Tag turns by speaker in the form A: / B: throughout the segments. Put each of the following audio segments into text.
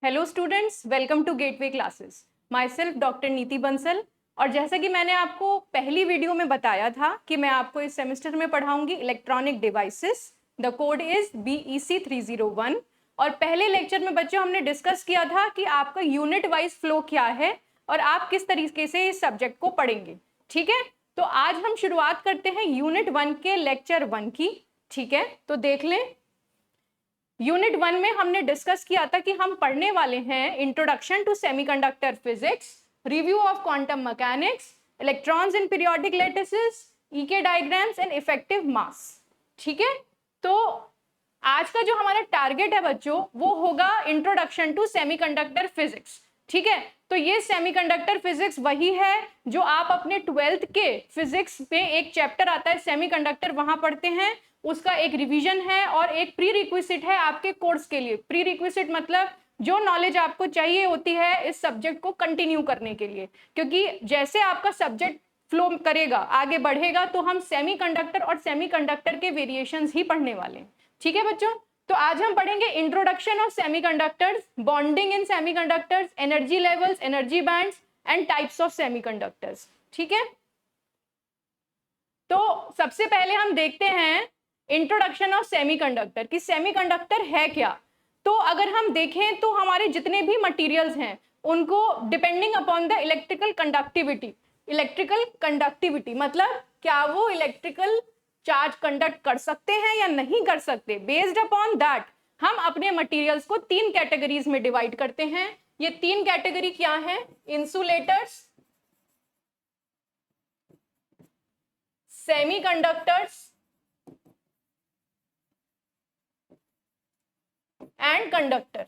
A: Hello students, welcome to gateway classes. Myself doctor Niti Bansal. और जैसा कि मैंने आपको पहली वीडियो में बताया था कि मैं आपको इस सेमेस्टर में पढ़ाऊंगी electronic devices. The code is BEC 301। और पहले लेक्चर में बच्चों हमने डिस्कस किया था कि आपका यूनिट वाइज फ्लो क्या है और आप किस तरीके से इस सब्जेक्ट को पढ़ेंगे। ठीक है, तो आज हम शुरुआत करते हैं यूनिट 1 के लेक्चर 1 की। ठीक है, तो देख लें। यूनिट 1 में हमने डिस्कस किया था कि हम पढ़ने वाले हैं introduction to semiconductor physics, review of quantum mechanics, electrons in periodic lattices, E K diagrams and effective mass. ठीक है, तो आज का जो हमारा टारगेट है बच्चों वो होगा इंट्रोडक्शन टू सेमीकंडक्टर फिजिक्स। ठीक है, तो ये सेमीकंडक्टर फिजिक्स वही है जो आप अपने 12th के फिजिक्स में एक चैप्टर आता है सेमीकंडक्टर, वहां पढ़ते हैं। उसका एक रिवीजन है और एक प्री रिक्विजिट है आपके कोर्स के लिए। प्री रिक्विजिट मतलब जो नॉलेज आपको चाहिए होती है इस सब्जेक्ट को कंटिन्यू करने के लिए, क्योंकि जैसे आपका सब्जेक्ट फ्लो करेगा, आगे बढ़ेगा, तो हम सेमीकंडक्टर और सेमीकंडक्टर के वेरिएशंस ही पढ़ने वाले हैं। ठीक है बच्चों, तो आज हम पढ़ेंगे introduction of semiconductors, bonding in semiconductors, energy levels, energy bands and types of semiconductors. ठीक है, तो सबसे पहले हम देखते हैं इंट्रोडक्शन ऑफ सेमीकंडक्टर कि सेमीकंडक्टर है क्या। तो अगर हम देखें तो हमारे जितने भी मटेरियल्स हैं उनको depending upon the electrical conductivity मतलब क्या वो इलेक्ट्रिकल चार्ज कंडक्ट कर सकते हैं या नहीं कर सकते, बेस्ड अपॉन दैट हम अपने मटेरियल्स को 3 कैटेगरीज में डिवाइड करते हैं। ये 3 कैटेगरी क्या है? Insulators, semiconductors and conductor.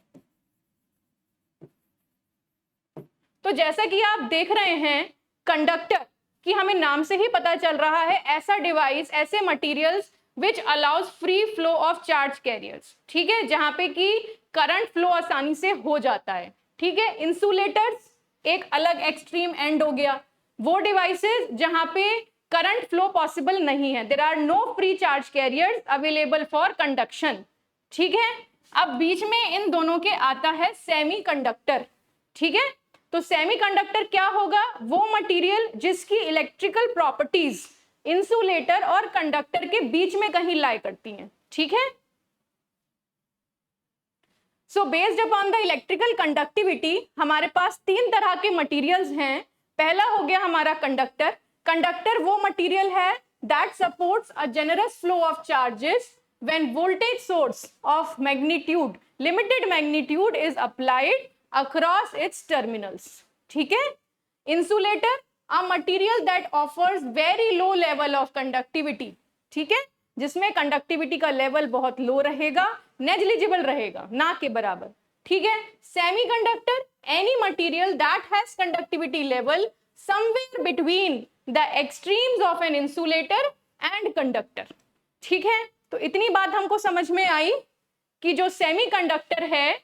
A: तो जैसा कि आप देख रहे हैं कंडक्टर कि हमें नाम से ही पता चल रहा है ऐसा डिवाइस, ऐसे materials which allows free flow of charge carriers. ठीक है, जहां पे कि करंट फ्लो आसानी से हो जाता है। ठीक है, इंसुलेटर्स एक अलग एक्सट्रीम एंड हो गया, वो डिवाइसेस जहां पे करंट फ्लो पॉसिबल नहीं है, there are no free charge carriers available for conduction. ठीक है, अब बीच में इन दोनों के आता है सेमीकंडक्टर। ठीक है, तो सेमीकंडक्टर क्या होगा? वो मटेरियल जिसकी इलेक्ट्रिकल प्रॉपर्टीज इंसुलेटर और कंडक्टर के बीच में कहीं लाई करती हैं। ठीक है, so based upon the electrical conductivity हमारे पास 3 तरह के मटेरियल्स हैं। पहला हो गया हमारा कंडक्टर। कंडक्टर वो मटेरियल है that supports a generous flow of charges when voltage source of magnitude, limited magnitude is applied across its terminals. ठीक है, insulator a material that offers very low level of conductivity. ठीक है, जिसमें conductivity का level बहुत लो रहेगा, negligible रहेगा, ना के बराबर। ठीक है, semiconductor any material that has conductivity level somewhere between the extremes of an insulator and conductor. ठीक है, तो इतनी बात हमको समझ में आई कि जो सेमीकंडक्टर है,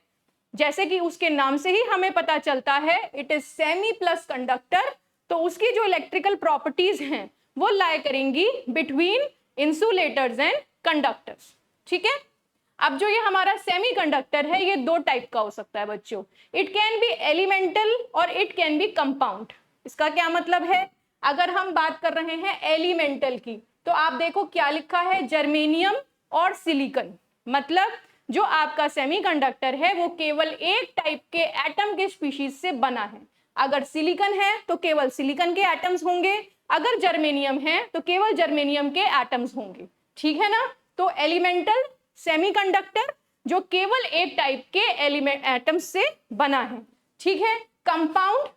A: जैसे कि उसके नाम से ही हमें पता चलता है it is semi plus conductor, तो उसकी जो इलेक्ट्रिकल प्रॉपर्टीज हैं वो लाई करेंगी बिटवीन इंसुलेटर्स एंड कंडक्टर्स। ठीक है, अब जो ये हमारा सेमीकंडक्टर है ये 2 टाइप का हो सकता है बच्चों। इट कैन बी एलिमेंटल और इट कैन बी कंपाउंड। इसका क्या मतलब है? अगर हम बात कर रहे हैं एलिमेंटल की तो आप देखो क्या लिखा है, जर्मेनियम और सिलिकॉन। मतलब जो आपका सेमीकंडक्टर है वो केवल एक टाइप के एटम के स्पीशीज से बना है। अगर सिलिकॉन है तो केवल सिलिकॉन के एटम्स होंगे, अगर जर्मेनियम है तो केवल जर्मेनियम के एटम्स होंगे। ठीक है ना, तो एलिमेंटल सेमीकंडक्टर जो केवल एक टाइप के एलिमेंट एटम्स से बना है। ठीक है, compound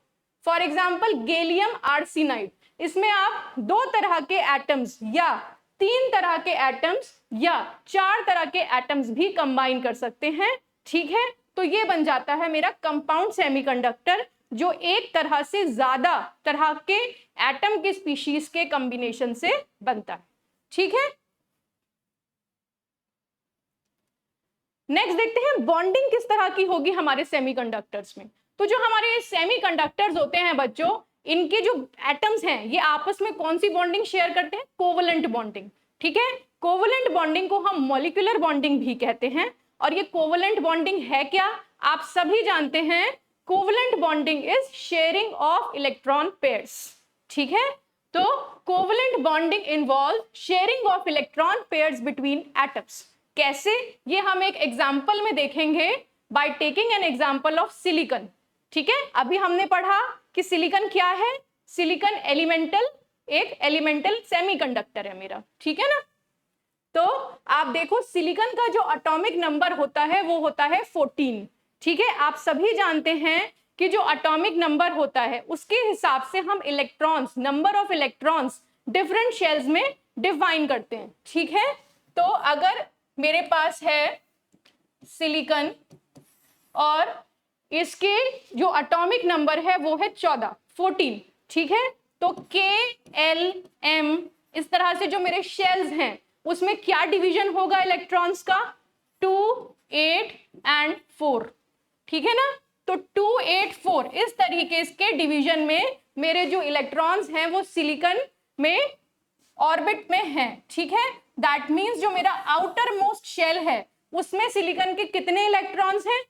A: for example gallium arsenide, इसमें आप 2 तरह के एटम्स या 3 तरह के एटम्स या 4 तरह के एटम्स भी कंबाइन कर सकते हैं। ठीक है, तो ये बन जाता है मेरा कंपाउंड सेमीकंडक्टर जो एक तरह से ज्यादा तरह के एटम के स्पीशीज के कॉम्बिनेशन से बनता है। ठीक है, नेक्स्ट देखते हैं बॉन्डिंग किस तरह की होगी हमारे सेमीकंडक्टर्स में। तो जो हमारे सेमीकंडक्टर्स होते हैं बच्चों, इनके जो एटम्स हैं ये आपस में कौन सी बॉन्डिंग शेयर करते हैं? Covalent bonding. ठीक है, कोवलेंट बॉन्डिंग को हम मॉलिक्यूलर बॉन्डिंग भी कहते हैं। और ये कोवलेंट बॉन्डिंग है क्या? आप सभी जानते हैं covalent bonding is sharing of electron pairs, ठीक है। तो covalent bonding involve sharing of electron pairs between atoms. कैसे, ये हम एक एग्जाम्पल में देखेंगे by taking an example of silicon, ठीक है। अभी हमने पढ़ा कि सिलिकॉन क्या है, सिलिकॉन एक एलिमेंटल सेमीकंडक्टर है मेरा, ठीक है ना। तो आप देखो सिलिकॉन का जो एटॉमिक नंबर होता है वो होता है 14, ठीक है। आप सभी जानते हैं कि जो एटॉमिक नंबर होता है उसके हिसाब से हम electrons, number of electrons different shells में डिफाइन करते हैं, ठीक है। तो अगर मेरे पास है सिलिकॉन और इसके जो एटॉमिक नंबर है वो है 14, ठीक है। तो KLM इस तरह से जो मेरे शेल्स हैं उसमें क्या डिवीजन होगा इलेक्ट्रॉन्स का, 2, 8 एंड 4, ठीक है ना। तो 2, 8, 4 इस तरीके के डिवीजन में मेरे जो इलेक्ट्रॉन्स हैं वो सिलिकॉन में ऑर्बिट में हैं, ठीक है। दैट मीन्स जो मेरा आउटर मोस्ट शेल है उसमें सिलिकॉन के कितने इलेक्ट्रॉन्स हैं,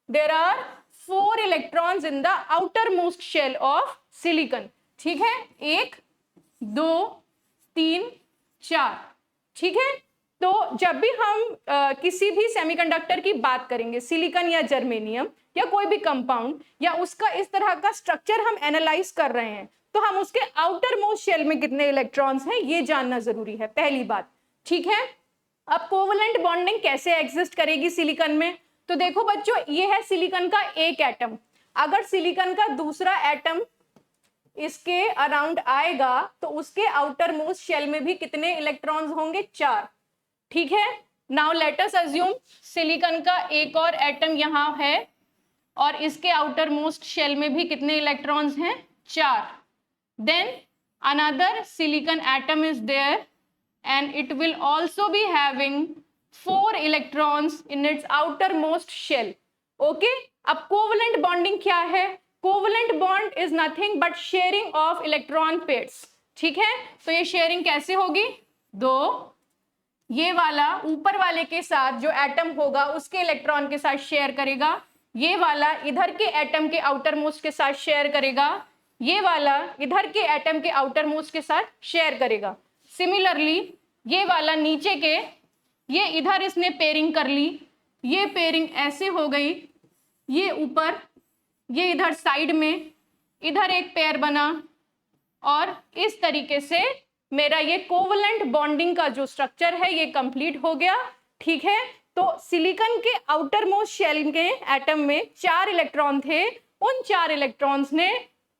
A: there are 4 electrons in the outermost shell of silicon, ठीक है। 1, 2, 3, 4, ठीक है। तो जब भी हम किसी भी सेमीकंडक्टर की बात करेंगे, सिलिकॉन या जर्मेनियम या कोई भी कंपाउंड, या उसका इस तरह का स्ट्रक्चर हम एनालाइज कर रहे हैं, तो हम उसके आउटर मोस्ट शेल में कितने इलेक्ट्रॉन्स हैं ये जानना जरूरी है, पहली बात, ठीक है। अब कोवलेंट बॉन्डिंग कैसे एग्जिस्ट करेगी सिलिकॉन में, तो देखो बच्चों ये है सिलिकॉन का एक एटम, अगर सिलिकॉन का दूसरा एटम इसके अराउंड आएगा तो उसके आउटर मोस्ट शेल में भी कितने इलेक्ट्रॉन्स होंगे, 4, ठीक है। Now let us assume silicon का एक और एटम यहाँ है और इसके आउटर मोस्ट शेल में भी कितने इलेक्ट्रॉन्स हैं, 4। Then another silicon atom is there and it will also be having 4 electrons in its outermost shell, okay। अब कोवलेंट बॉन्डिंग क्या है, covalent bond is nothing but sharing of electron pairs, ठीक है। तो ये शेयरिंग कैसे होगी, ये वाला ऊपर वाले के साथ जो एटम होगा उसके इलेक्ट्रॉन के साथ शेयर करेगा, ये वाला इधर के एटम के आउटर मोस्ट के साथ शेयर करेगा, ये वाला इधर के एटम के आउटर मोस्ट के साथ शेयर करेगा। सिमिलरली ये वाला नीचे के, ये इधर इसने पेयरिंग कर ली, ये पेयरिंग ऐसे हो गई, ये ऊपर, ये इधर साइड में, इधर एक पेयर बना, और इस तरीके से मेरा ये कोवलेंट बॉन्डिंग का जो स्ट्रक्चर है ये कंप्लीट हो गया, ठीक है। तो सिलिकॉन के आउटर मोस्ट शेल के एटम में 4 इलेक्ट्रॉन थे, उन 4 इलेक्ट्रॉन्स ने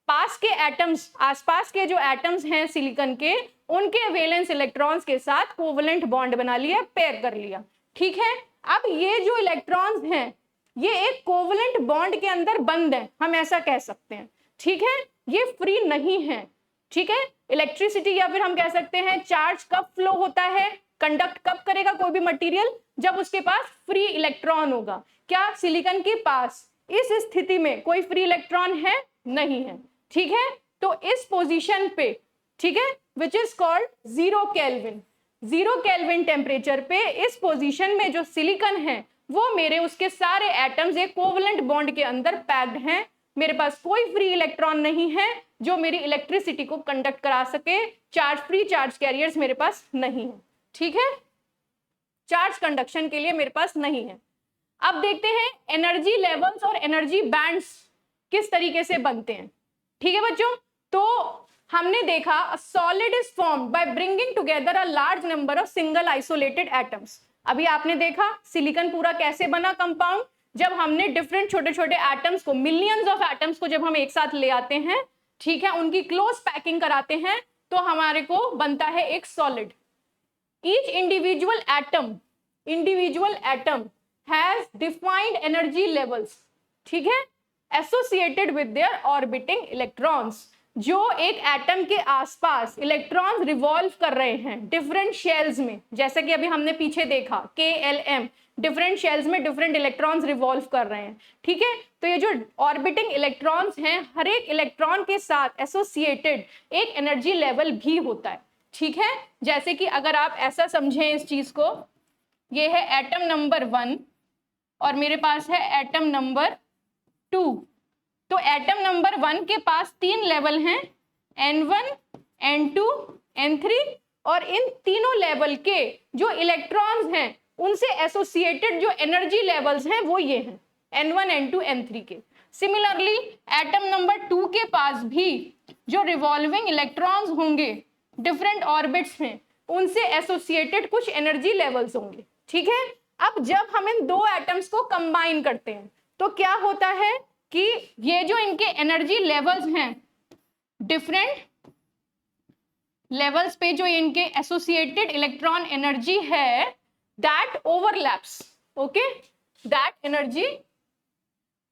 A: पास के एटम्स, आसपास के जो एटम्स हैं सिलिकॉन के, उनके वैलेंस इलेक्ट्रॉन्स के साथ कोवलेंट बॉन्ड बना लिया, पेयर कर लिया, ठीक है। अब ये जो इलेक्ट्रॉन्स हैं ये एक कोवलेंट बॉन्ड के अंदर बंद है, हम ऐसा कह सकते हैं, ठीक है। ये फ्री नहीं है, ठीक है। इलेक्ट्रिसिटी या फिर हम कह सकते हैं चार्ज कब फ्लो होता है, कंडक्ट कब करेगा कोई भी मटेरियल, जब उसके पास फ्री इलेक्ट्रॉन होगा। क्या सिलिकॉन के पास इस स्थिति में कोई फ्री इलेक्ट्रॉन है, नहीं है, ठीक है। तो इस पोजीशन पे, ठीक है, which is called 0 kelvin, 0 kelvin temperature पे इस पोजीशन में जो सिलिकॉन है वो मेरे उसके सारे एटम्स एक कोवलेंट बॉन्ड के अंदर पैक्ड हैं, मेरे पास कोई फ्री इलेक्ट्रॉन नहीं है जो मेरी इलेक्ट्रिसिटी को कंडक्ट करा सके, चार्ज फ्री चार्ज कैरियर्स मेरे पास नहीं है, ठीक है। चार्ज कंडक्शन के लिए मेरे पास नहीं है। अब देखते हैं एनर्जी लेवल्स और एनर्जी बैंड्स किस तरीके से बनते हैं, ठीक है बच्चों। तो हमने देखा solid is formed by bringing together a large number of single isolated atoms. अभी आपने देखा सिलिकॉन पूरा कैसे बना कंपाउंड, जब हमने डिफरेंट छोटे छोटे एटम्स को, मिलियंस ऑफ एटम्स को जब हम एक साथ ले आते हैं, ठीक है, उनकी क्लोज पैकिंग कराते हैं तो हमारे को बनता है एक solid. Each individual atom has defined energy levels, ठीक है, associated with their orbiting electrons. जो एक एटम के आसपास इलेक्ट्रॉन्स रिवॉल्व कर रहे हैं डिफरेंट शेल्स में, जैसे कि अभी हमने पीछे देखा KLM, डिफरेंट शेल्स में डिफरेंट इलेक्ट्रॉन्स रिवॉल्व कर रहे हैं, ठीक है। तो ये जो ऑर्बिटिंग इलेक्ट्रॉन्स हैं, हर एक इलेक्ट्रॉन के साथ एसोसिएटेड एक एनर्जी लेवल भी होता है, ठीक है। जैसे कि अगर आप ऐसा समझें इस चीज को, ये है एटम नंबर 1 और मेरे पास है एटम नंबर 2। तो एटम नंबर 1 के पास 3 लेवल हैं, N1, N2, N3, और इन तीनों लेवल के जो इलेक्ट्रॉन्स हैं उनसे एसोसिएटेड जो एनर्जी लेवल्स हैं वो ये हैं, N1, N2, N3 के। सिमिलरली एटम नंबर 2 के पास भी जो रिवॉल्विंग इलेक्ट्रॉन्स होंगे डिफरेंट ऑर्बिट्स में, उनसे एसोसिएटेड कुछ एनर्जी लेवल्स होंगे, ठीक है। अब जब हम इन दो एटम्स को कंबाइन करते हैं तो क्या होता है कि ये जो इनके एनर्जी लेवल्स हैं, डिफरेंट लेवल्स पे जो इनके एसोसिएटेड इलेक्ट्रॉन एनर्जी है, that overlaps, okay, that energy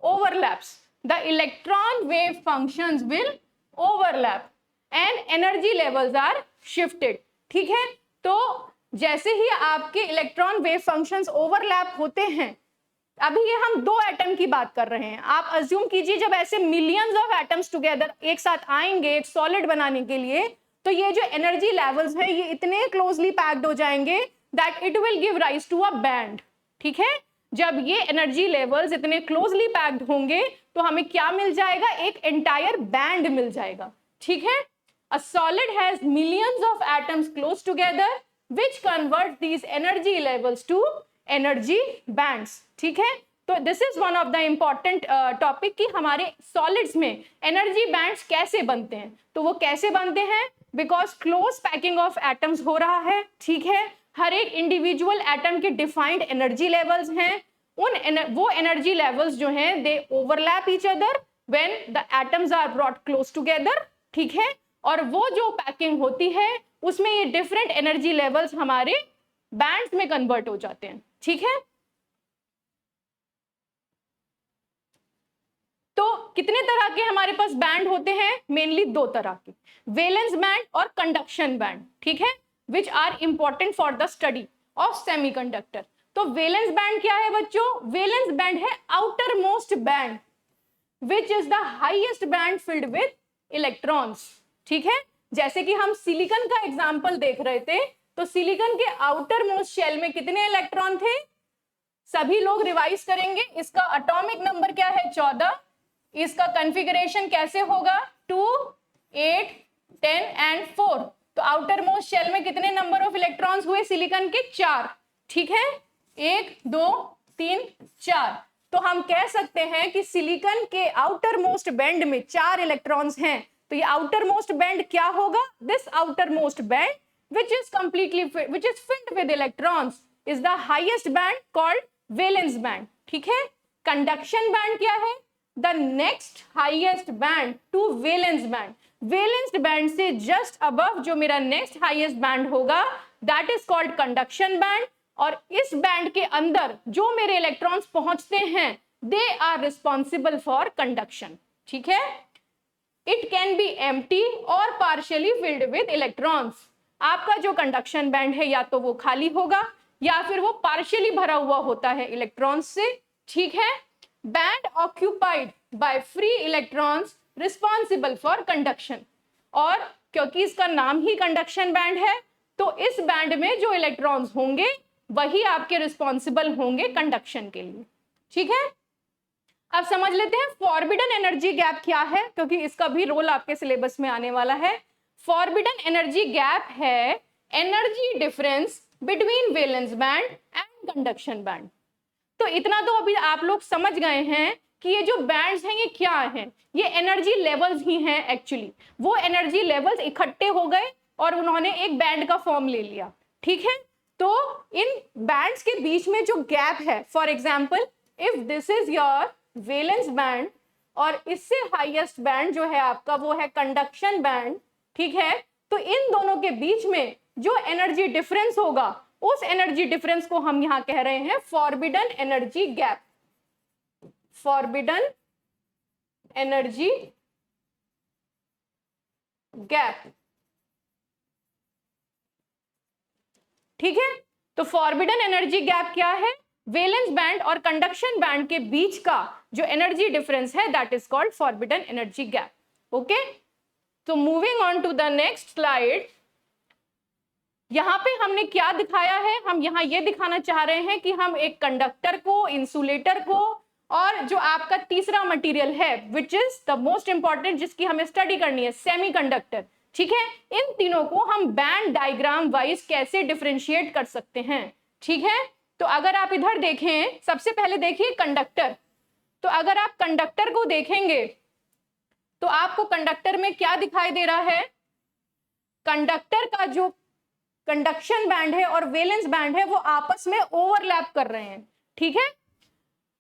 A: overlaps, the electron wave functions will overlap and energy levels are shifted, ठीक है। तो जैसे ही आपके इलेक्ट्रॉन वेव फंक्शंस ओवरलैप होते हैं, अभी ये हम दो एटम की बात कर रहे हैं, आप अज्यूम कीजिए जब ऐसे मिलियंस ऑफ एटम्स टुगेदर एक साथ आएंगे एक सॉलिड बनाने के लिए, तो ये जो एनर्जी लेवल्स है ये इतने क्लोजली पैक्ड हो जाएंगे that it will give rise to a band, ठीक है। जब ये एनर्जी लेवल्स इतने क्लोजली पैक्ड होंगे तो हमें क्या मिल जाएगा, एक एंटायर बैंड मिल जाएगा, ठीक है। A solid has millions of atoms close together which convert these energy levels to energy bands, ठीक है। तो this is one of the important topic कि हमारे सॉलिड्स में एनर्जी बैंड्स कैसे बनते हैं। तो वो कैसे बनते हैं, because close packing of atoms हो रहा है, ठीक है। हर एक इंडिविजुअल एटम के डिफाइंड एनर्जी लेवल्स हैं, वो एनर्जी लेवल्स जो हैं they overlap each other when the atoms are brought close together, ठीक है। और वो जो पैकिंग होती है उसमें ये डिफरेंट एनर्जी लेवल्स हमारे बैंड्स में कन्वर्ट हो जाते हैं, ठीक है। तो कितने तरह के हमारे पास बैंड होते हैं, मेनली दो तरह के, वैलेंस बैंड और कंडक्शन बैंड, ठीक है, which are important for the study of semiconductor. तो वैलेंस बैंड क्या है बच्चों, वैलेंस बैंड है outermost band which is the highest band filled with electrons, ठीक है। जैसे कि हम सिलिकॉन का एग्जांपल देख रहे थे, तो सिलिकॉन के आउटर मोस्ट शेल में कितने इलेक्ट्रॉन थे, सभी लोग रिवाइज करेंगे, इसका एटॉमिक नंबर क्या है 14, इसका कॉन्फ़िगरेशन कैसे होगा 2, 8, 10 एंड 4। तो आउटर मोस्ट शेल में कितने नंबर ऑफ इलेक्ट्रॉन्स हुए सिलिकॉन के, 4, ठीक है, 1, 2, 3, 4। तो हम कह सकते हैं कि सिलिकॉन के आउटर मोस्ट बैंड में 4 इलेक्ट्रॉन्स हैं। तो ये आउटर मोस्ट बैंड क्या होगा, this outer most band which is filled with electrons is the highest band called valence band, ठीक है। कंडक्शन बैंड क्या है, the next highest band to valence band, valence band से जस्ट अबव जो मेरा next highest band होगा that is called conduction band. और इस बैंड के अंदर जो मेरे इलेक्ट्रॉन्स पहुंचते हैं they are responsible for conduction, ठीक है। इट कैन बी एम्प्टी और पार्शियली फिल्ड विद इलेक्ट्रॉन्स। आपका जो कंडक्शन बैंड है या तो वो खाली होगा या फिर वो पार्शियली भरा हुआ होता है इलेक्ट्रॉन्स से, ठीक है। Band occupied by free electrons responsible for conduction. और क्योंकि इसका नाम ही कंडक्शन बैंड है तो इस बैंड में जो इलेक्ट्रॉन्स होंगे वही आपके रिस्पॉन्सिबल होंगे कंडक्शन के लिए, ठीक है। अब समझ लेते हैं फॉरबिडन एनर्जी गैप क्या है, क्योंकि इसका भी रोल आपके सिलेबस में आने वाला है। फॉरबिडन एनर्जी गैप है energy difference between valence band and conduction band. तो इतना तो अभी आप लोग समझ गए हैं कि ये जो बैंड्स हैं ये क्या हैं, ये एनर्जी लेवल्स ही हैं एक्चुअली। वो एनर्जी लेवल्स इकट्ठे हो गए और उन्होंने एक बैंड का फॉर्म ले लिया, ठीक है। तो इन बैंड्स के बीच में जो गैप है, for example if this is your valence band और इससे हाईएस्ट बैंड जो है आपका वो है कंडक्शन बैंड, ठीक है। तो इन दोनों के बीच में जो एनर्जी डिफरेंस होगा उस एनर्जी डिफरेंस को हम यहां कह रहे हैं forbidden energy gap. Forbidden energy gap, ठीक है। तो फॉरबिडन एनर्जी गैप क्या है, वैलेंस बैंड और कंडक्शन बैंड के बीच का जो एनर्जी डिफरेंस है that is called forbidden energy gap, okay. तो moving on to the next slide, यहाँ पे हमने क्या दिखाया है, हम यहाँ ये दिखाना चाह रहे हैं कि हम एक कंडक्टर को, इंसुलेटर को, और जो आपका तीसरा मटेरियल है विच इज द मोस्ट इंपॉर्टेंट, जिसकी हमें स्टडी करनी है, सेमीकंडक्टर, ठीक है, इन तीनों को हम बैंड डायग्राम वाइज कैसे डिफरेंशिएट कर सकते हैं, ठीक है। तो अगर आप इधर देखें, सबसे पहले देखिए कंडक्टर। तो अगर आप कंडक्टर को देखेंगे तो आपको कंडक्टर में क्या दिखाई दे रहा है, कंडक्टर का जो कंडक्शन बैंड है और वैलेंस बैंड है वो आपस में ओवरलैप कर रहे हैं, ठीक है।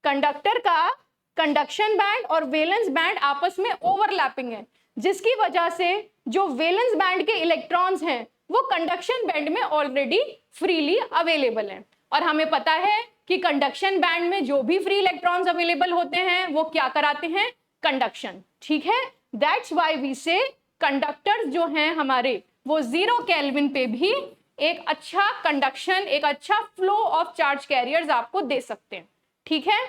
A: कंडक्टर का कंडक्शन बैंड और वैलेंस बैंड आपस में ओवरलैपिंग है, जिसकी वजह से जो वैलेंस बैंड के इलेक्ट्रॉन्स हैं वो कंडक्शन बैंड में ऑलरेडी फ्रीली अवेलेबल हैं। और हमें पता है कि कंडक्शन बैंड में जो भी फ्री इलेक्ट्रॉन्स अवेलेबल होते हैं वो क्या कराते हैं, कंडक्शन, ठीक है। दैट्स व्हाई वी से कंडक्टर्स जो हैं हमारे वो 0 केल्विन पे भी एक अच्छा कंडक्शन, एक अच्छा फ्लो ऑफ चार्ज कैरियर्स आपको दे सकते हैं, ठीक है।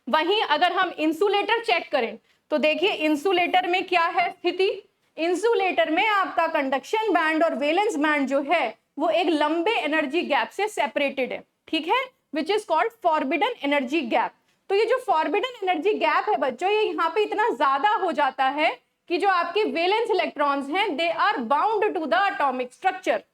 A: वहीं अगर हम इंसुलेटर चेक करें तो देखिए इंसुलेटर में क्या है स्थिति, इंसुलेटर में आपका कंडक्शन बैंड और वैलेंस बैंड जो है वो एक लंबे एनर्जी गैप से सेपरेटेड है, ठीक है, which is called forbidden energy gap. तो ये जो फॉरबिडन एनर्जी गैप है बच्चों, ये यहाँ पे इतना ज्यादा हो जाता है कि जो आपके वैलेंस इलेक्ट्रॉन्स हैं they are bound to the atomic structure,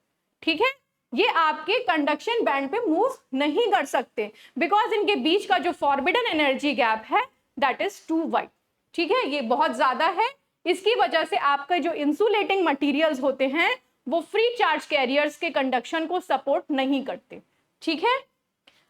A: ठीक है, ये आपके कंडक्शन बैंड पे मूव नहीं कर सकते बिकॉज इनके बीच का जो फॉरबिडन एनर्जी गैप है दैट इज टू वाइड, ठीक है, ये बहुत ज्यादा है। इसकी वजह से आपका जो इंसुलेटिंग मटेरियल्स होते हैं वो फ्री चार्ज कैरियर्स के कंडक्शन को सपोर्ट नहीं करते, ठीक है।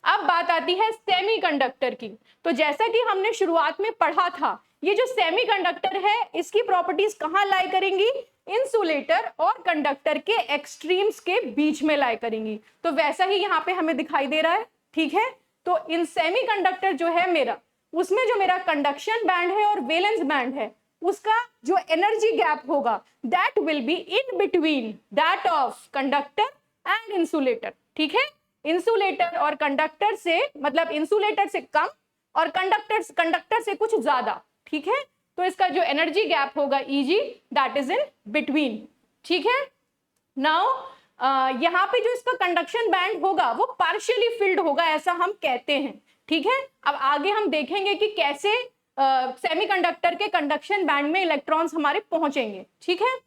A: अब बात आती है सेमीकंडक्टर की। तो जैसा कि हमने शुरुआत में पढ़ा था, ये जो सेमीकंडक्टर है इसकी प्रॉपर्टीज कहाँ लाई करेंगी, इंसुलेटर और कंडक्टर के एक्सट्रीम्स के बीच में लाई करेंगी। तो वैसा ही यहाँ पे हमें दिखाई दे रहा है, ठीक है। तो इन सेमीकंडक्टर जो है मेरा, उसमें जो मेरा कंडक्शन बैंड है और वैलेंस बैंड है उसका जो एनर्जी गैप होगा that will be in between that of conductor and insulator, ठीक है। इंसुलेटर और कंडक्टर से मतलब इंसुलेटर से कम और कंडक्टर से कुछ ज्यादा, ठीक है। तो इसका जो एनर्जी गैप होगा Eg that is in between, ठीक है। नाउ यहाँ पे जो इसका कंडक्शन बैंड होगा वो पार्शियली फिल्ड होगा ऐसा हम कहते हैं, ठीक है। अब आगे हम देखेंगे कि कैसे सेमीकंडक्टर के कंडक्शन बैंड में इलेक्ट्रॉन्स हमारे पहुंचेंगे, ठीक है।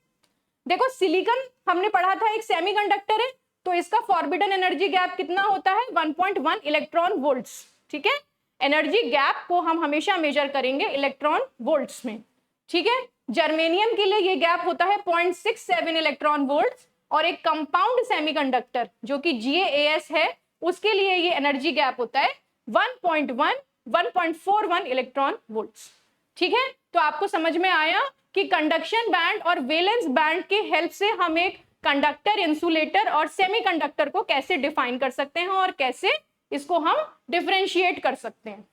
A: देखो सिलिकॉन हमने पढ़ा था एक सेमीकंडक्टर है, तो इसका फॉरबिडन एनर्जी गैप कितना होता है 1.1 इलेक्ट्रॉन वोल्ट्स, ठीक है। एनर्जी गैप को हम हमेशा मेजर करेंगे इलेक्ट्रॉन वोल्ट्स में, ठीक है। जर्मेनियम के लिए ये गैप होता है 0.67 इलेक्ट्रॉन वोल्ट्स और एक कंपाउंड सेमीकंडक्टर जो कि GaAs है उसके लिए ये एनर्जी गैप होता है 1.41 इलेक्ट्रॉन वोल्ट्स, ठीक है। तो आपको समझ में आया कि कंडक्शन बैंड और वैलेंस बैंड के हेल्प से हम एक कंडक्टर, इंसुलेटर और सेमीकंडक्टर को कैसे डिफाइन कर सकते हैं और कैसे इसको हम डिफरेंशिएट कर सकते हैं।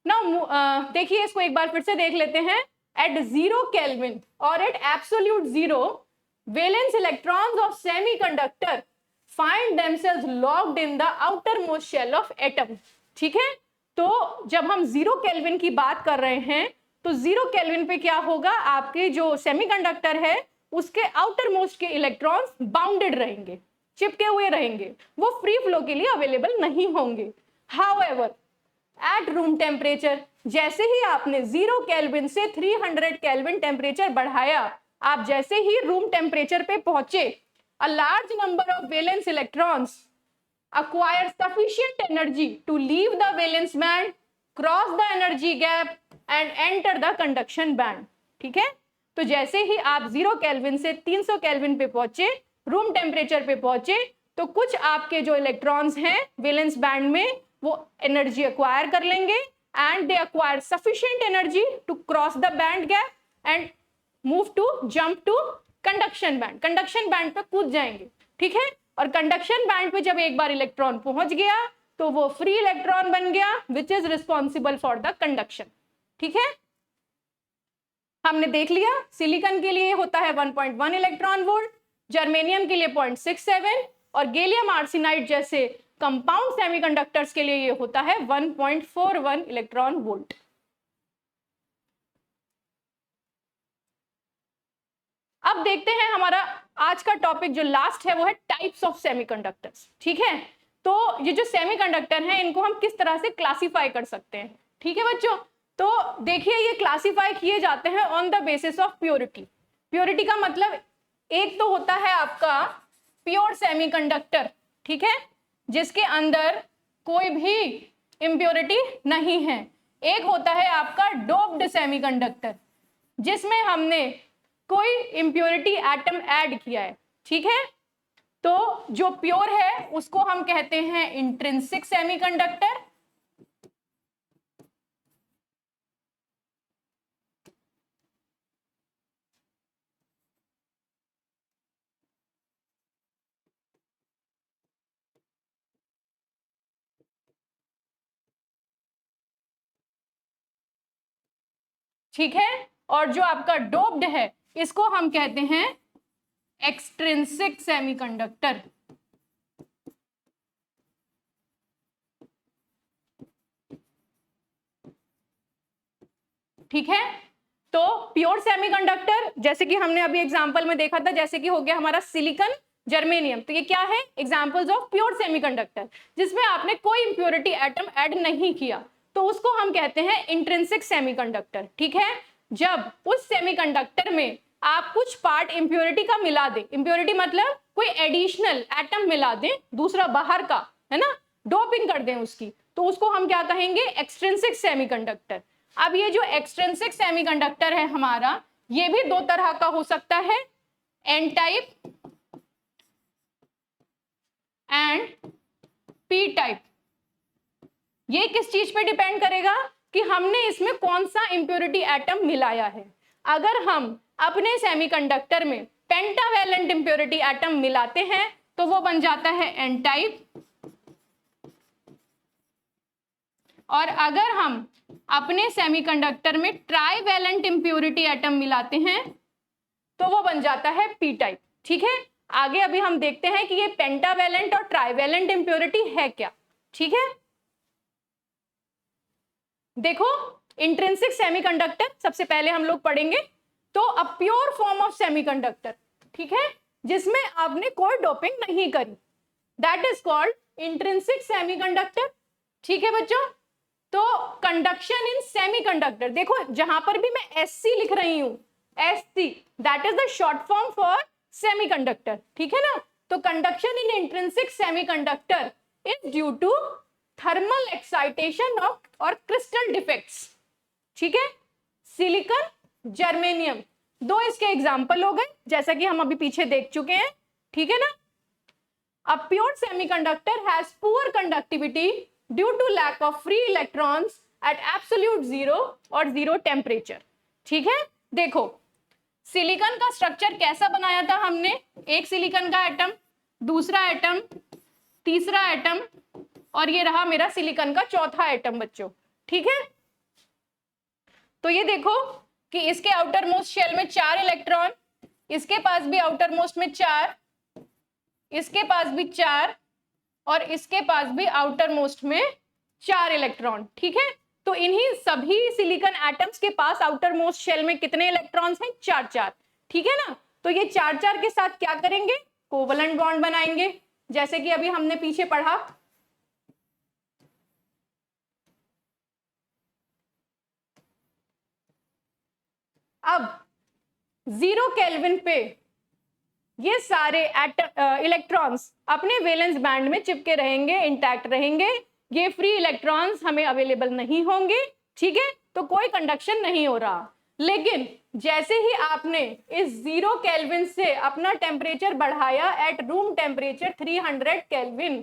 A: नाउ देखिए इसको एक बार फिर से देख लेते हैं। एट 0 केल्विन और at absolute 0 valence electrons of semiconductor find themselves locked in the outermost shell of atom, ठीक है। तो जब हम 0 केल्विन की बात कर रहे हैं तो 0 केल्विन पे क्या होगा, आपके जो सेमीकंडक्टर है उसके आउटर मोस्ट के इलेक्ट्रॉन्स बाउंडेड रहेंगे, चिपके हुए रहेंगे, वो फ्री फ्लो के लिए अवेलेबल नहीं होंगे। हाउएवर एट रूम टेम्परेचर, जैसे ही आपने 0 केल्विन से 300 केल्विन टेम्परेचर बढ़ाया, आप जैसे ही रूम टेम्परेचर पे पहुंचे, a large number of valence electrons acquire sufficient energy to leave the valence band, cross the energy gap and enter the conduction band, ठीक है। तो जैसे ही आप 0 केल्विन से 300 केल्विन पे पहुंचे, रूम टेम्परेचर पे पहुंचे, तो कुछ आपके जो इलेक्ट्रॉन्स हैं वैलेंस बैंड में वो एनर्जी एक्वायर कर लेंगे and they acquire sufficient energy to cross the band gap and move to jump to conduction band, conduction band पे कूद जाएंगे, ठीक है। और कंडक्शन बैंड पे जब एक बार इलेक्ट्रॉन पहुंच गया तो वो फ्री इलेक्ट्रॉन बन गया which is responsible for the conduction, ठीक है। हमने देख लिया सिलिकॉन के लिए होता है 1.1 इलेक्ट्रॉन वोल्ट, जर्मेनियम के लिए 0.67 और गैलियम आर्सेनाइड जैसे कंपाउंड सेमीकंडक्टर्स के लिए ये होता है 1.41 इलेक्ट्रॉन वोल्ट। अब देखते हैं हमारा आज का टॉपिक जो लास्ट है वो है टाइप्स ऑफ सेमीकंडक्टर्स। ठीक है, तो ये जो सेमीकंडक्टर हैं इनको हम किस तरह से क्लासिफाई कर सकते हैं। ठीक है बच्चों, तो देखिए ये क्लासिफाई किए जाते हैं on the basis of purity. Purity का मतलब एक तो होता है आपका प्योर सेमीकंडक्टर, ठीक है, जिसके अंदर कोई भी इम्प्योरिटी नहीं है। एक होता है आपका डोप्ड सेमीकंडक्टर, जिसमें हमने कोई इम्प्योरिटी एटम ऐड किया है। ठीक है, तो जो प्योर है उसको हम कहते हैं इंट्रिंसिक सेमीकंडक्टर, ठीक है, और जो आपका डोप्ड है इसको हम कहते हैं एक्सट्रिंसिक सेमीकंडक्टर। ठीक है, तो प्योर सेमीकंडक्टर जैसे कि हमने अभी एग्जांपल में देखा था, जैसे कि हो गया हमारा सिलिकॉन, जर्मेनियम, तो ये क्या है, एग्जांपल्स ऑफ प्योर सेमीकंडक्टर जिसमें आपने कोई इंप्योरिटी एटम ऐड नहीं किया, तो उसको हम कहते हैं इंट्रिंसिक सेमीकंडक्टर। ठीक है, जब उस सेमीकंडक्टर में आप कुछ पार्ट इंप्योरिटी का मिला दे, इंप्योरिटी मतलब कोई एडिशनल एटम मिला दें दूसरा बाहर का, है ना, डोपिंग कर दें उसकी, तो उसको हम क्या कहेंगे, एक्सट्रिंसिक सेमीकंडक्टर। अब ये जो एक्सट्रिंसिक सेमीकंडक्टर है हमारा, ये भी दो तरह का हो सकता है, N type and P type. ये किस चीज पे डिपेंड करेगा कि हमने इसमें कौन सा इंप्योरिटी एटम मिलाया है। अगर हम अपने सेमीकंडक्टर में पेंटावैलेंट इंप्योरिटी एटम मिलाते हैं तो वो बन जाता है एन टाइप, और अगर हम अपने सेमीकंडक्टर में ट्राईवैलेंट इंप्योरिटी एटम मिलाते हैं तो वो बन जाता है पी टाइप। ठीक है, आगे अभी हम देखते हैं कि ये पेंटावैलेंट और ट्राईवैलेंट इंप्योरिटी है क्या। ठीक है, देखो इंट्रिंसिक सेमीकंडक्टर सबसे पहले हम लोग पढ़ेंगे, तो a pure form of semiconductor, ठीक है, जिसमें आपने कोई डोपिंग नहीं करी, that is called intrinsic semiconductor. ठीक है बच्चों, तो कंडक्शन इन सेमीकंडक्टर, देखो जहां पर भी मैं एससी लिख रही हूं, SC that is the short form for semiconductor. ठीक है ना, तो conduction in intrinsic semiconductor is due to thermal excitation of और क्रिस्टल डिफेक्ट्स। ठीक है, सिलिकॉन, जर्मेनियम, दो इसके एग्जाम्पल हो गए जैसा कि हम अभी पीछे देख चुके हैं। ठीक है ना, a pure semiconductor has poor conductivity due to lack of free electrons at absolute zero और जीरो टेम्परेचर। ठीक है, देखो सिलिकॉन का स्ट्रक्चर कैसा बनाया था हमने, एक सिलिकॉन का एटम, दूसरा एटम, तीसरा एटम, और ये रहा मेरा सिलिकॉन का चौथा एटम बच्चों। ठीक है, तो ये देखो कि इसके आउटर मोस्ट शेल में 4 इलेक्ट्रॉन, इसके पास भी आउटर मोस्ट में 4, इसके पास भी 4, और इसके पास भी आउटर मोस्ट में 4 इलेक्ट्रॉन। ठीक है, तो इन्हीं सभी सिलिकॉन एटम्स के पास आउटर मोस्ट शेल में कितने इलेक्ट्रॉन्स हैं, 4-4। ठीक है ना, तो ये 4-4 के साथ क्या करेंगे, कोवलेंट बॉन्ड बनाएंगे, जैसे कि अभी हमने पीछे पढ़ा। अब 0 केल्विन पे ये सारे इलेक्ट्रॉन्स अपने वैलेंस बैंड में चिपके रहेंगे, इंटैक्ट रहेंगे, ये फ्री इलेक्ट्रॉन्स हमें अवेलेबल नहीं होंगे। ठीक है, तो कोई कंडक्शन नहीं हो रहा। लेकिन जैसे ही आपने इस 0 केल्विन से अपना टेम्परेचर बढ़ाया एट रूम टेम्परेचर 300 केल्विन,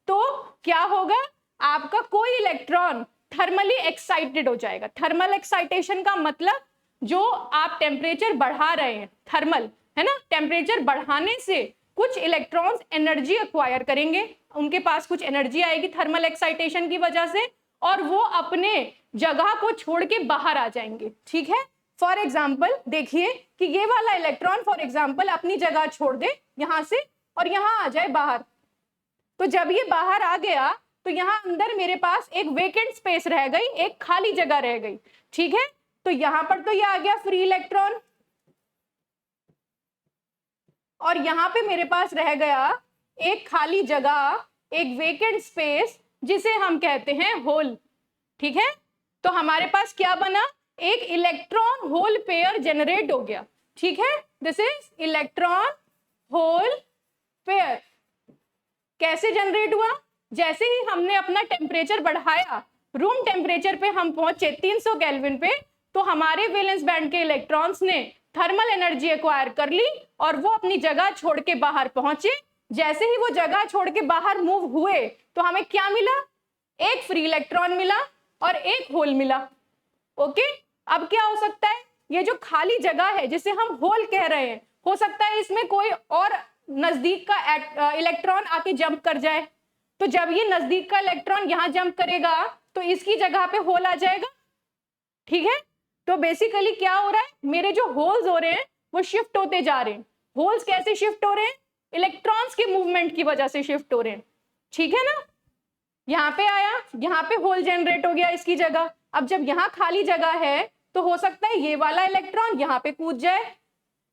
A: तो क्या होगा, आपका कोई इलेक्ट्रॉन थर्मली एक्साइटेड हो जाएगा। थर्मल एक्साइटेशन का मतलब जो आप टेम्परेचर बढ़ा रहे हैं, थर्मल है ना, टेम्परेचर बढ़ाने से कुछ इलेक्ट्रॉन्स एनर्जी एक्वायर करेंगे, उनके पास कुछ एनर्जी आएगी थर्मल एक्साइटेशन की वजह से, और वो अपने जगह को छोड़ के बाहर आ जाएंगे। ठीक है, फॉर एग्जाम्पल देखिए कि ये वाला इलेक्ट्रॉन फॉर एग्जाम्पल अपनी जगह छोड़ दे यहां से और यहां आ जाए बाहर, तो जब ये बाहर आ गया तो यहां अंदर मेरे पास एक वेकेंट स्पेस रह गई, एक खाली जगह रह गई। ठीक है, तो यहां पर तो ये आ गया फ्री इलेक्ट्रॉन, और यहाँ पे मेरे पास रह गया एक खाली जगह, एक वेकेंट स्पेस, जिसे हम कहते हैं होल। ठीक है, तो हमारे पास क्या बना, एक इलेक्ट्रॉन होल पेयर जनरेट हो गया। ठीक है, this is electron hole pair. कैसे जनरेट हुआ, जैसे ही हमने अपना टेम्परेचर बढ़ाया, रूम टेम्परेचर पे हम पहुंचे 300 केल्विन पे, तो हमारे वैलेंस बैंड के इलेक्ट्रॉन्स ने थर्मल एनर्जी एक्वायर कर ली और वो अपनी जगह छोड़ के बाहर पहुंचे। जैसे ही वो जगह छोड़ के बाहर मूव हुए तो हमें क्या मिला, एक फ्री इलेक्ट्रॉन मिला और एक होल मिला। ओके, अब क्या हो सकता है, ये जो खाली जगह है जिसे हम होल कह रहे हैं, हो सकता है इसमें कोई और नजदीक का इलेक्ट्रॉन आके जंप कर जाए। तो जब ये नजदीक का इलेक्ट्रॉन यहां जंप करेगा तो इसकी जगह पे होल आ जाएगा। ठीक है, तो बेसिकली क्या हो रहा है, मेरे जो होल्स हो रहे हैं वो शिफ्ट होते जा रहे हैं। होल्स कैसे शिफ्ट हो रहे हैं, इलेक्ट्रॉन्स के मूवमेंट की वजह से शिफ्ट हो रहे हैं। ठीक है ना, यहाँ पे आया, यहाँ पे होल जनरेट हो गया इसकी जगह। अब जब यहाँ खाली जगह है तो हो सकता है ये वाला इलेक्ट्रॉन यहाँ पे कूद जाए।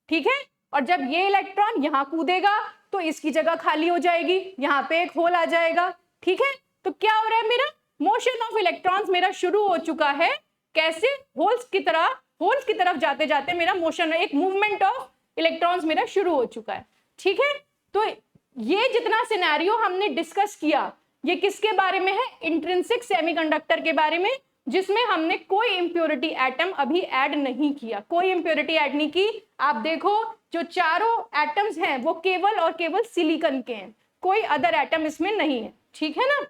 A: ठीक है, और जब ये इलेक्ट्रॉन यहाँ कूदेगा तो इसकी जगह खाली हो जाएगी, यहाँ पे एक होल आ जाएगा। ठीक है, तो क्या हो रहा है, मेरा मोशन ऑफ इलेक्ट्रॉन्स मेरा शुरू हो चुका है। कैसे, होल्स की तरफ जाते जाते मेरा मोशन, एक मूवमेंट ऑफ इलेक्ट्रॉन्स मेरा शुरू हो चुका है। ठीक है, तो ये जितना सिनेरियो हमने डिस्कस किया ये किसके बारे में है, इंट्रिंसिक सेमीकंडक्टर के बारे में, जिसमें हमने कोई इंप्योरिटी एटम अभी ऐड नहीं किया, कोई इंप्योरिटी ऐड नहीं की। आप देखो जो चारों एटम्स हैं वो केवल और केवल सिलिकॉन के हैं, कोई अदर एटम इसमें नहीं है। ठीक है ना,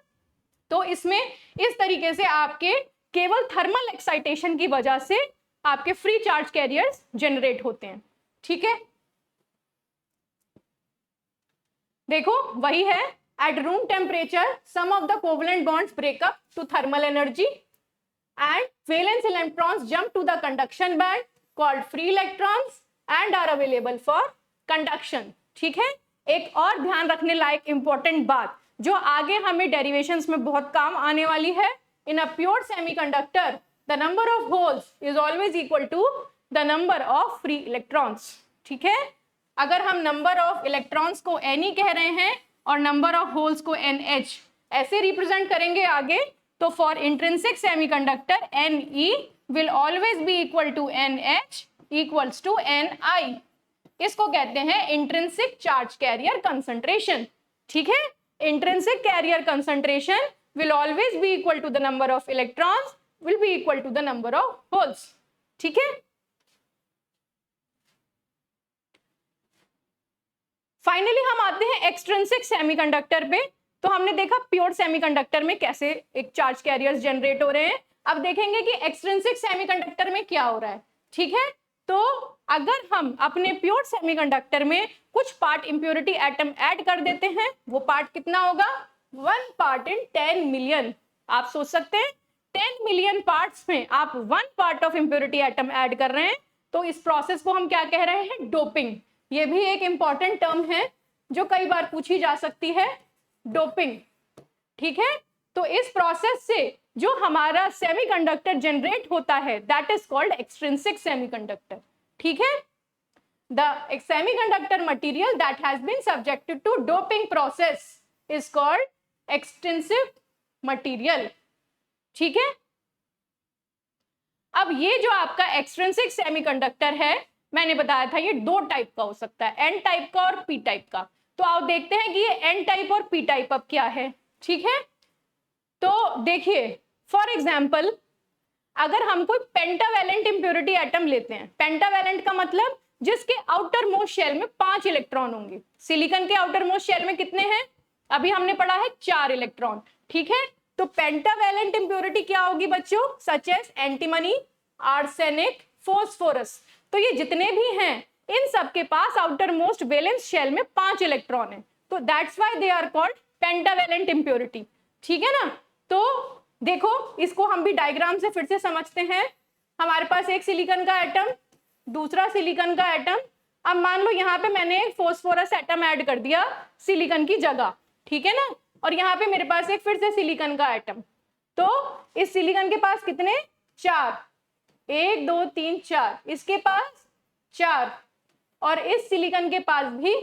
A: तो इसमें इस तरीके से आपके केवल थर्मल एक्साइटेशन की वजह से आपके फ्री चार्ज कैरियर्स जनरेट होते हैं। ठीक है, देखो वही है, at room temperature some of the covalent bonds break up to thermal energy and valence electrons jump to the conduction band called free electrons and are available for conduction। ठीक है, एक और ध्यान रखने लायक इंपॉर्टेंट बात जो आगे हमें डेरिवेशंस में बहुत काम आने वाली है, in a pure semiconductor the number of holes is always equal to the number of free electrons. ठीक है, अगर हम नंबर ऑफ इलेक्ट्रॉन्स को Ne कह रहे हैं और नंबर ऑफ होल्स को NH ऐसे रिप्रेजेंट करेंगे आगे, तो for intrinsic semiconductor Ne will always be equal to NH equals to Ni। इसको कहते हैं इंट्रिंसिक चार्ज कैरियर कंसंट्रेशन। ठीक है, intrinsic carrier concentration will always be equal to the number of electrons will be equal to the number of holes। ठीक है, finally हम आते हैं एक्सट्रिंसिक सेमीकंडक्टर पे। तो हमने देखा प्योर सेमीकंडक्टर में कैसे एक चार्ज कैरियर्स जनरेट हो रहे हैं, अब देखेंगे कि एक्सट्रिंसिक सेमीकंडक्टर में क्या हो रहा है। ठीक है, तो अगर हम अपने प्योर सेमीकंडक्टर में कुछ पार्ट इंप्योरिटी एटम ऐड कर देते हैं, वो पार्ट कितना होगा, 1 पार्ट इन 10 मिलियन। आप सोच सकते हैं 10 मिलियन पार्ट्स में आप 1 part of impurity atom add कर रहे हैं, तो इस प्रोसेस को हम क्या कह रहे हैं, डोपिंग। ये भी एक इंपॉर्टेंट टर्म है जो कई बार पूछी जा सकती है, डोपिंग। ठीक है, तो इस प्रोसेस से जो हमारा सेमीकंडक्टर जनरेट होता है that is called extrinsic semiconductor. ठीक है, the semiconductor material that has been subjected to doping process is called extrinsic material. ठीक है, अब ये जो आपका एक्सट्रिंसिक सेमीकंडक्टर है, मैंने बताया था ये 2 टाइप का हो सकता है, एन टाइप का और पी टाइप का। तो आप देखते हैं कि ये एन टाइप और पी टाइप अब क्या है। ठीक है, तो देखिए फॉर एग्जांपल अगर हम कोई पेंटावैलेंट इंप्योरिटी एटम लेते हैं, पेंटावैलेंट का मतलब जिसके आउटर मोस्ट शेल में 5 इलेक्ट्रॉन होंगे। सिलिकॉन के आउटर मोस्ट शेल में कितने हैं, अभी हमने पढ़ा है 4 इलेक्ट्रॉन। ठीक है, तो पेंटावैलेंट इंप्योरिटी क्या होगी बच्चों, such as antimony, arsenic, phosphorus. तो ये जितने भी हैं इन सब के पास आउटर मोस्ट वैलेंस शेल में 5 इलेक्ट्रॉन है, तो that's why they are called pentavalent impurity. ठीक है ना, तो देखो इसको हम भी डायग्राम से फिर से समझते हैं। हमारे पास एक सिलिकॉन का एटम, दूसरा सिलिकॉन का एटम। अब मान लो यहाँ पे मैंने एक फॉस्फोरस एटम ऐड कर दिया सिलिकॉन की जगह। ठीक है ना, और यहाँ पे मेरे पास एक फिर से सिलिकॉन का एटम। तो इस सिलिकॉन के पास कितने, 4, 1 2 3 4, इसके पास 4, और इस सिलिकॉन के पास भी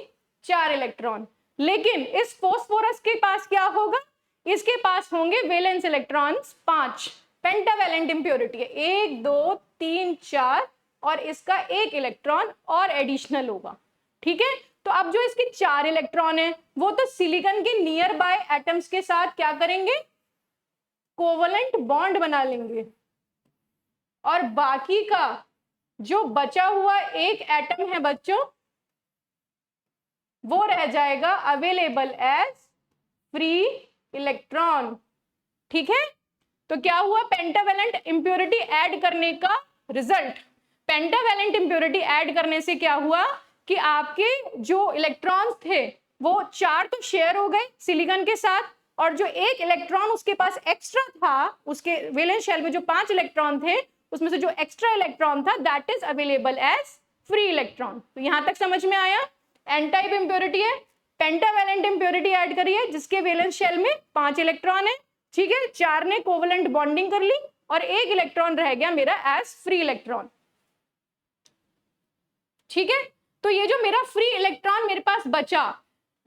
A: 4 इलेक्ट्रॉन। लेकिन इस फॉस्फोरस के पास क्या होगा, इसके पास होंगे वैलेंस इलेक्ट्रॉन्स 5, पेंटावैलेंट इंप्योरिटी है, 1 2 3 4, और इसका 1 इलेक्ट्रॉन और एडिशनल होगा। ठीक है, तो अब जो इसके 4 इलेक्ट्रॉन है वो तो सिलिकॉन के नियर बाय एटम्स के साथ क्या करेंगे, कोवलेंट बॉन्ड बना लेंगे, और बाकी का जो बचा हुआ एक एटम है बच्चों, वो रह जाएगा अवेलेबल एज फ्री इलेक्ट्रॉन। ठीक है, तो क्या हुआ, पेंटावैलेंट इंप्योरिटी ऐड करने का रिजल्ट, पेंटावैलेंट इंप्योरिटी ऐड करने से क्या हुआ कि आपके जो इलेक्ट्रॉन्स थे वो 4 तो शेयर हो गए सिलिकॉन के साथ, और जो 1 इलेक्ट्रॉन उसके पास एक्स्ट्रा था, उसके वैलेंस शेल में जो 5 इलेक्ट्रॉन थे उसमें से जो एक्स्ट्रा इलेक्ट्रॉन था that is available as free electron. तो यहां तक समझ में आया, एन टाइप इंप्योरिटी है, पेंटावैलेंट इंप्योरिटी ऐड करी है जिसके वैलेंस शेल में 5 इलेक्ट्रॉन है। ठीक है, 4 ने कोवलेंट बॉन्डिंग कर ली और 1 इलेक्ट्रॉन रह गया मेरा एज फ्री इलेक्ट्रॉन। ठीक है, तो ये जो मेरा फ्री इलेक्ट्रॉन मेरे पास बचा,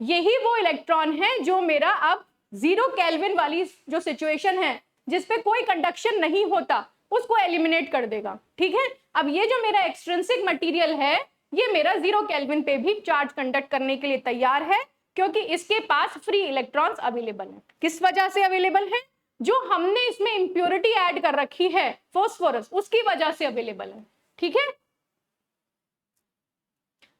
A: यही वो इलेक्ट्रॉन है जो मेरा अब 0 केल्विन वाली जो सिचुएशन है जिसपे कोई कंडक्शन नहीं होता उसको एलिमिनेट कर देगा। ठीक है, अब ये जो मेरा एक्सट्रिंसिक मटेरियल है ये मेरा 0 केल्विन पे भी चार्ज कंडक्ट करने के लिए तैयार है, क्योंकि इसके पास फ्री इलेक्ट्रॉन्स अवेलेबल है। किस वजह से अवेलेबल है, जो हमने इसमें इंप्योरिटी ऐड कर रखी है फॉस्फोरस, उसकी वजह से अवेलेबल है। ठीक है,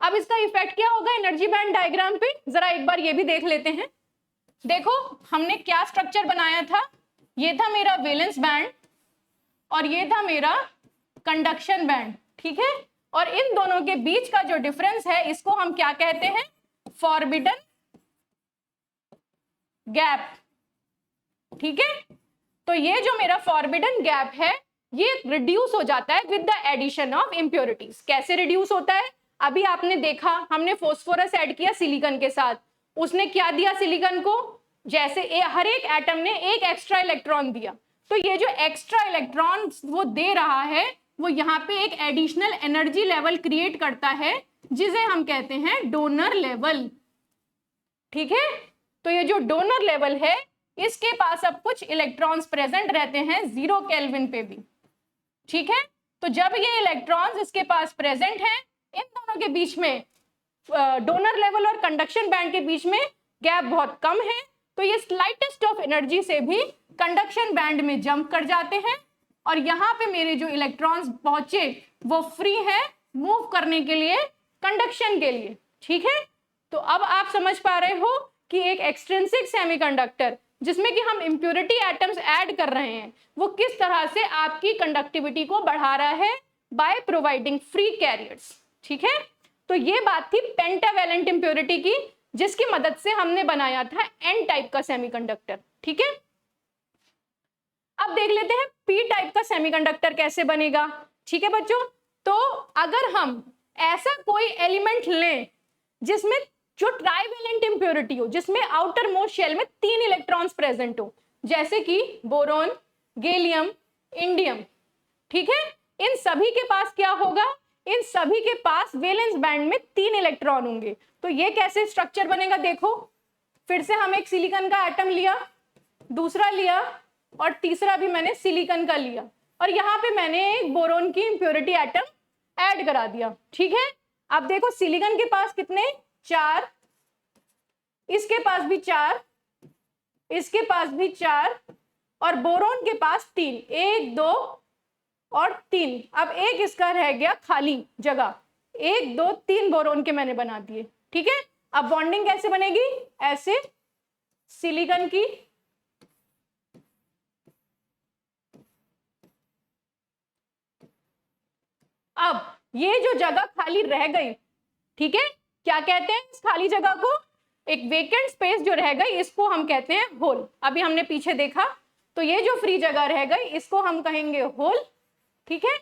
A: अब इसका इफेक्ट क्या होगा एनर्जी बैंड डायग्राम पे, जरा एक बार ये भी देख लेते हैं। देखो हमने क्या स्ट्रक्चर बनाया था, ये था मेरा वैलेंस बैंड और ये था मेरा कंडक्शन बैंड। ठीक है, और इन दोनों के बीच का जो डिफरेंस है इसको हम क्या कहते हैं, फॉरबिडन गैप। ठीक है, तो ये जो मेरा फॉरबिडन गैप है ये रिड्यूस हो जाता है with the addition of impurities. कैसे रिड्यूस होता है, अभी आपने देखा हमने फॉस्फोरस ऐड किया सिलिकॉन के साथ, उसने क्या दिया सिलिकॉन को, जैसे हर एक एटम ने एक एक्स्ट्रा इलेक्ट्रॉन दिया, तो ये जो एक्स्ट्रा इलेक्ट्रॉन वो दे रहा है वो यहाँ पे एक एडिशनल एनर्जी लेवल क्रिएट करता है जिसे हम कहते हैं डोनर लेवल। ठीक है, तो ये जो डोनर लेवल है इसके पास अब कुछ इलेक्ट्रॉन्स प्रेजेंट रहते हैं 0 केल्विन पे भी। ठीक है, तो जब ये इलेक्ट्रॉन्स इसके पास प्रेजेंट हैं, इन दोनों के बीच में डोनर लेवल और कंडक्शन बैंड के बीच में गैप बहुत कम है, तो ये स्लाइटेस्ट ऑफ एनर्जी से भी कंडक्शन बैंड में जंप कर जाते हैं, और यहाँ पे मेरे जो इलेक्ट्रॉन्स पहुंचे वो फ्री है मूव करने के लिए, कंडक्शन के लिए। ठीक है, तो अब आप समझ पा रहे हो कि एक एक्सट्रिंसिक सेमीकंडक्टर जिसमें कि हम इंप्योरिटी एटम्स ऐड कर रहे हैं वो किस तरह से आपकी कंडक्टिविटी को बढ़ा रहा है बाय प्रोवाइडिंग फ्री कैरियर्स। ठीक है, तो ये बात थी पेंटावैलेंट इंप्योरिटी की, जिसकी मदद से हमने बनाया था एन टाइप का सेमीकंडक्टर। ठीक है, अब देख लेते हैं पी टाइप का सेमीकंडक्टर कैसे बनेगा। ठीक है बच्चों, तो अगर हम ऐसा कोई एलिमेंट लें जिसमें जो ट्राइवेलेंट इंप्योरिटी हो, जिसमें आउटर मोस्ट शेल में 3 इलेक्ट्रॉन्स प्रेजेंट हो, जैसे कि बोरोन, गैलियम, इंडियम। ठीक है, इन सभी के पास क्या होगा, इन सभी के पास वैलेंस बैंड में 3 इलेक्ट्रॉन होंगे। तो ये कैसे स्ट्रक्चर बनेगा, देखो फिर से हम एक सिलिकॉन का एटम लिया, दूसरा लिया और तीसरा भी मैंने सिलिकॉन का लिया, और यहाँ पे मैंने एक बोरोन की इंप्योरिटी एटम ऐड करा दिया। ठीक है, अब देखो सिलिकॉन के पास कितने, 4, इसके पास भी 4, इसके पास भी 4, और बोरोन के पास 3, 1 2 और 3। अब एक इसका रह गया खाली जगह, 1 2 3 बोरोन के मैंने बना दिए। ठीक है, अब बॉन्डिंग कैसे बनेगी, ऐसे सिलिकॉन की अब ये जो जगह खाली रह गई, ठीक है, क्या कहते हैं इस खाली जगह को, एक वेकेंट स्पेस जो रह गई इसको हम कहते हैं होल। अभी हमने पीछे देखा, तो ये जो फ्री जगह रह गई इसको हम कहेंगे होल। ठीक है,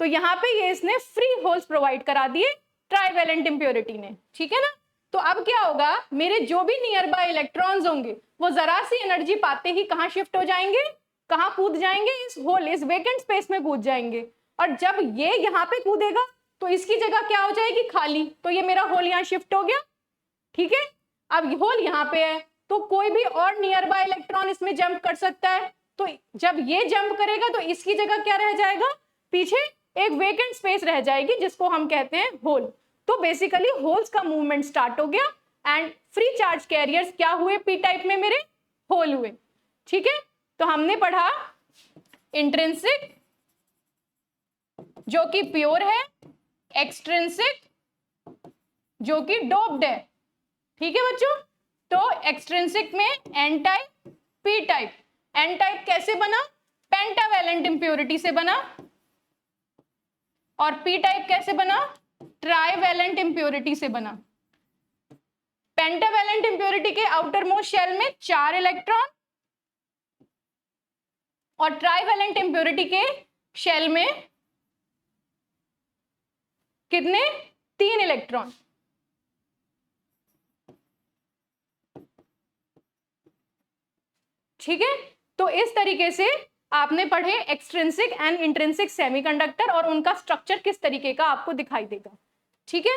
A: तो यहाँ पे ये इसने फ्री होल्स प्रोवाइड करा दिए ट्राइवेलेंट इंप्योरिटी ने। ठीक है ना, तो अब क्या होगा, मेरे जो भी नियर बाय इलेक्ट्रॉन्स होंगे वो जरा सी एनर्जी पाते ही कहाँ शिफ्ट हो जाएंगे, कहाँ कूद जाएंगे, इस होल, इस वेकेंट स्पेस में कूद जाएंगे, और जब ये यहाँ पे कूदेगा तो इसकी जगह क्या हो जाएगी, खाली। तो ये मेरा होल यहाँ शिफ्ट हो गया, ठीक है। अब होल यहाँ पे है, तो कोई भी और नियर बाय इलेक्ट्रॉन इसमें जंप कर सकता है। तो जब ये जंप करेगा तो इसकी जगह क्या रह जाएगा, पीछे एक वेकेंट स्पेस रह जाएगी जिसको हम कहते हैं होल। तो बेसिकली होल्स का मूवमेंट स्टार्ट हो गया एंड फ्री चार्ज कैरियर्स क्या हुए, पी टाइप में मेरे होल हुए, ठीक है। तो हमने पढ़ा इंट्रिंसिक जो कि प्योर है, एक्सट्रिंसिक जो कि डोप्ड है, ठीक है बच्चों। तो एक्सट्रिंसिक में N type, P type. N type कैसे बना, पेंटावैलेंट इंप्योरिटी से बना, और पी टाइप कैसे बना, ट्राइवैलेंट इंप्योरिटी से बना। पेंटावैलेंट इंप्योरिटी के आउटर मोस्ट शेल में 4 इलेक्ट्रॉन और ट्राइवैलेंट इंप्योरिटी के शेल में कितने, 3 इलेक्ट्रॉन। ठीक है, तो इस तरीके से आपने पढ़े एक्सट्रिंसिक एंड इंट्रिंसिक सेमीकंडक्टर और उनका स्ट्रक्चर किस तरीके का आपको दिखाई देगा, ठीक है।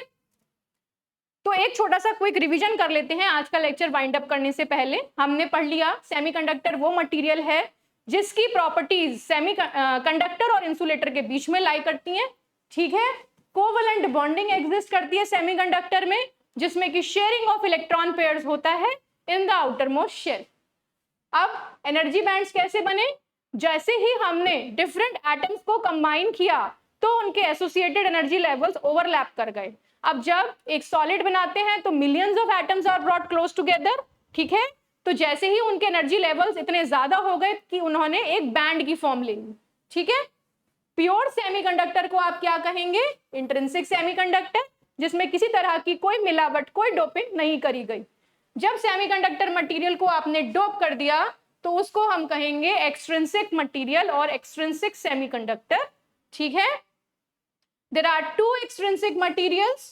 A: तो एक छोटा सा क्विक रिवीजन कर लेते हैं आज का लेक्चर वाइंड अप करने से पहले। हमने पढ़ लिया सेमीकंडक्टर वो मटेरियल है जिसकी प्रॉपर्टीज सेमीकंडक्टर और इंसुलेटर के बीच में लाई करती हैं, ठीक है। कोवलेंट बॉन्डिंग एग्जिस्ट करती है सेमीकंडक्टर में, जिसमें कि शेयरिंग ऑफ इलेक्ट्रॉन पेयर्स होता है in the outermost shell. अब एनर्जी बैंड्स कैसे बने, जैसे ही हमने डिफरेंट एटम्स को कंबाइन किया तो उनके एसोसिएटेड एनर्जी लेवल्स ओवरलैप कर गए। अब जब एक सॉलिड बनाते हैं तो millions of atoms are brought close together, ठीक है। तो जैसे ही उनके एनर्जी लेवल्स इतने ज्यादा हो गए कि उन्होंने एक बैंड की फॉर्म ले ली, ठीक है। प्योर सेमीकंडक्टर को आप क्या कहेंगे, इंट्रिंसिक सेमीकंडक्टर, जिसमें किसी तरह की कोई मिलावट, कोई डोपिंग नहीं करी गई। जब सेमीकंडक्टर मटेरियल को आपने डोप कर दिया तो उसको हम कहेंगे एक्सट्रिंसिक मटेरियल और एक्सट्रिंसिक सेमीकंडक्टर, ठीक है। देयर आर 2 एक्सट्रिंसिक मटेरियल्स,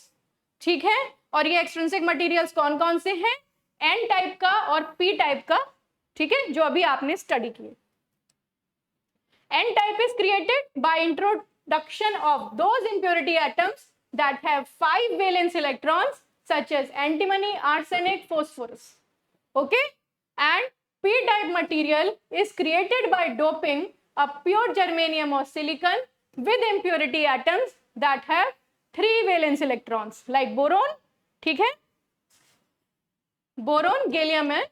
A: ठीक है। और ये एक्सट्रिंसिक मटेरियल्स कौन कौन से हैं, एन टाइप का और पी टाइप का, ठीक है, जो अभी आपने स्टडी किए। N type is created by introduction of those impurity atoms that have 5 valence electrons such as antimony, arsenic, phosphorus, okay. And p-type material is created by doping a pure germanium or silicon with impurity atoms that have 3 valence electrons like boron, ठीक है, boron, gallium and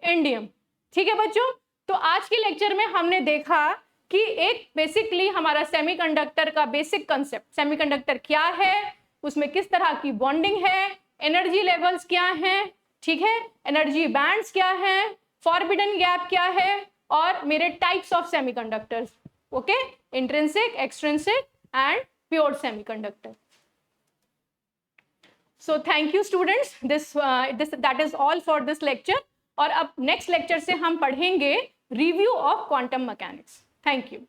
A: indium, ठीक है बच्चों। तो आज के lecture में हमने देखा कि एक बेसिकली हमारा सेमीकंडक्टर का बेसिक कंसेप्ट, सेमीकंडक्टर क्या है, उसमें किस तरह की बॉन्डिंग है, एनर्जी लेवल्स क्या हैं, ठीक है, एनर्जी बैंड्स क्या हैं, फॉरबिडन गैप क्या है, और मेरे types of semiconductors, okay, intrinsic, extrinsic and pure semiconductor. So thank you students, that is all for this lecture. और अब नेक्स्ट लेक्चर से हम पढ़ेंगे review of quantum mechanics. Thank you.